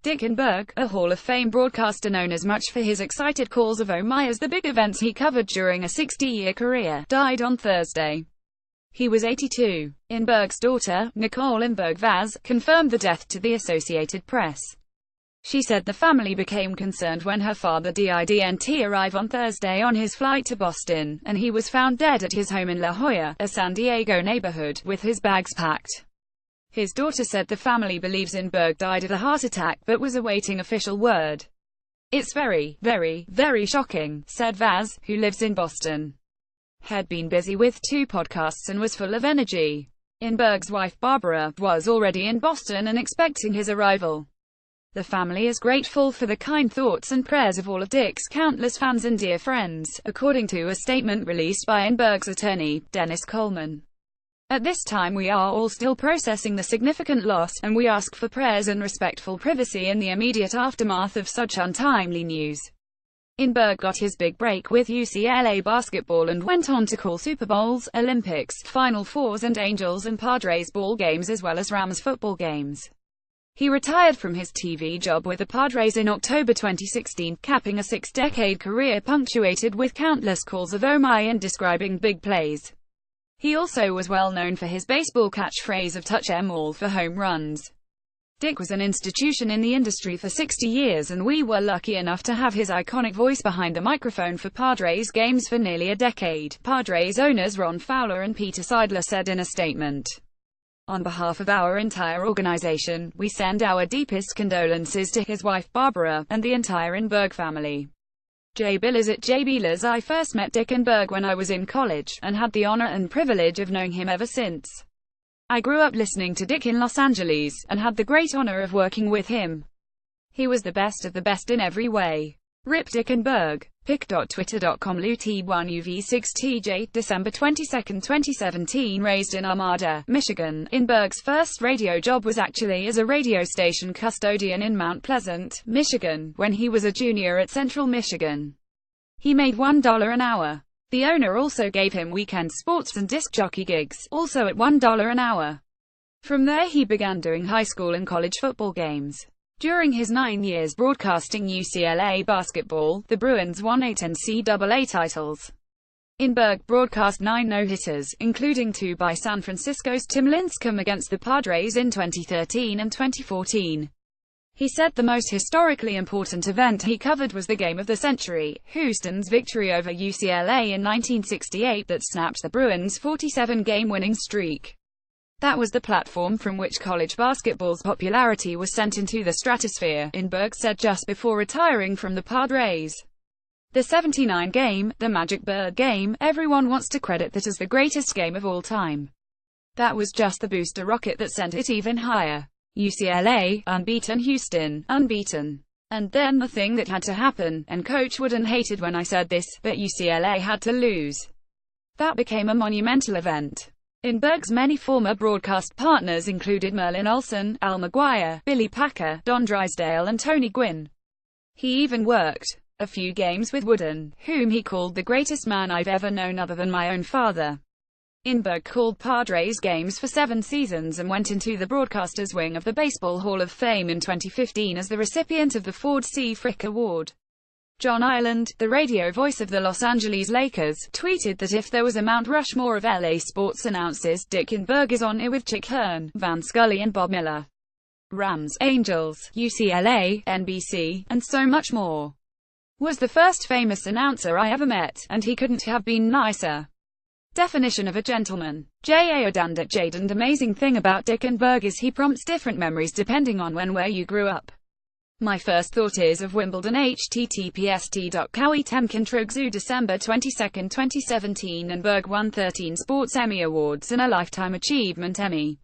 Dick enberg, a Hall of Fame broadcaster known as much for his excited calls of "oh my" as the big events he covered during a 60-year career, died on Thursday. He was 82. Enberg's daughter, Nicole Enberg-Vaz, confirmed the death to the Associated Press. She said the family became concerned when her father didn't arrive on Thursday on his flight to Boston, and he was found dead at his home in La Jolla, a San Diego neighborhood, with his bags packed. His daughter said the family believes Enberg died of a heart attack but was awaiting official word. "It's very, very, very shocking," said Vaz, who lives in Boston. Had been busy with 2 podcasts and was full of energy. Enberg's wife Barbara was already in Boston and expecting his arrival. The family is grateful for the kind thoughts and prayers of all of Dick's countless fans and dear friends, according to a statement released by Enberg's attorney, Dennis Coleman. "At this time we are all still processing the significant loss, and we ask for prayers and respectful privacy in the immediate aftermath of such untimely news." Enberg got his big break with UCLA basketball and went on to call Super Bowls, Olympics, Final Fours and Angels and Padres ball games as well as Rams football games. He retired from his TV job with the Padres in October 2016, capping a 6-decade career punctuated with countless calls of "oh my" and describing big plays. He also was well known for his baseball catchphrase of "touch 'em all" for home runs. Dick was an institution in the industry for 60 years, and we were lucky enough to have his iconic voice behind the microphone for Padres games for nearly a decade, Padres owners Ron Fowler and Peter Seidler said in a statement. "On behalf of our entire organization, we send our deepest condolences to his wife Barbara, and the entire Enberg family." J. Billers at J. Billers. "I first met Dick Enberg when I was in college, and had the honor and privilege of knowing him ever since. I grew up listening to Dick in Los Angeles, and had the great honor of working with him. He was the best of the best in every way. Rip Dick Enberg." Pic.twitter.com Lut1UV6TJ, December 22, 2017. Raised in Armada, Michigan, Enberg's first radio job was actually as a radio station custodian in Mount Pleasant, Michigan, when he was a junior at Central Michigan. He made $1 an hour. The owner also gave him weekend sports and disc jockey gigs, also at $1 an hour. From there he began doing high school and college football games. During his 9 years broadcasting UCLA basketball, the Bruins won 8 NCAA titles. Enberg broadcast 9 no-hitters, including 2 by San Francisco's Tim Lincecum against the Padres in 2013 and 2014. He said the most historically important event he covered was the game of the century, Houston's victory over UCLA in 1968 that snapped the Bruins' 47-game winning streak. That was the platform from which college basketball's popularity was sent into the stratosphere, Enberg said just before retiring from the Padres. The 79 game, the Magic Bird game, everyone wants to credit that as the greatest game of all time. That was just the booster rocket that sent it even higher. UCLA, unbeaten, Houston, unbeaten. And then the thing that had to happen, and Coach Wooden hated when I said this, but UCLA had to lose. That became a monumental event. Enberg's many former broadcast partners included Merlin Olsen, Al McGuire, Billy Packer, Don Drysdale and Tony Gwynn. He even worked a few games with Wooden, whom he called the greatest man I've ever known other than my own father. Enberg called Padres games for 7 seasons and went into the broadcasters wing of the Baseball Hall of Fame in 2015 as the recipient of the Ford C. Frick Award. John Ireland, the radio voice of the Los Angeles Lakers, tweeted that if there was a Mount Rushmore of LA sports announcers, Dick Enberg is on it with Chick Hearn, Van Scully and Bob Miller. Rams, Angels, UCLA, NBC, and so much more. Was the first famous announcer I ever met, and he couldn't have been nicer. Definition of a gentleman. J.A. Odanda Jadand. Amazing thing about Dick Enberg is he prompts different memories depending on where you grew up. My first thought is of Wimbledon. https://t.cowie10controgzu December 22, 2017. Enberg won 13 Sports Emmy Awards and a Lifetime Achievement Emmy.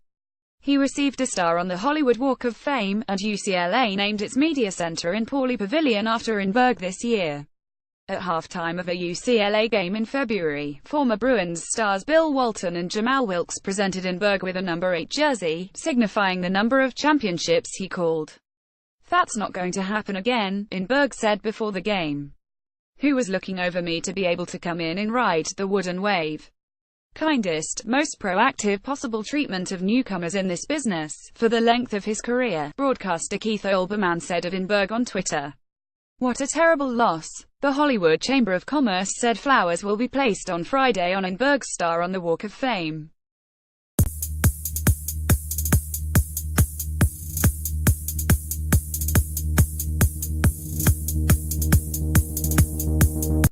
He received a star on the Hollywood Walk of Fame, and UCLA named its media center in Pauley Pavilion after Enberg this year. At halftime of a UCLA game in February, former Bruins stars Bill Walton and Jamal Wilkes presented Enberg with a number 8 jersey, signifying the number of championships he called. "That's not going to happen again," Enberg said before the game. "Who was looking over me to be able to come in and ride the wooden wave? kindest, most proactive possible treatment of newcomers in this business. For the length of his career, broadcaster Keith Olbermann said of Enberg on Twitter, "What a terrible loss." The Hollywood Chamber of Commerce said flowers will be placed on Friday on Enberg's star on the Walk of Fame.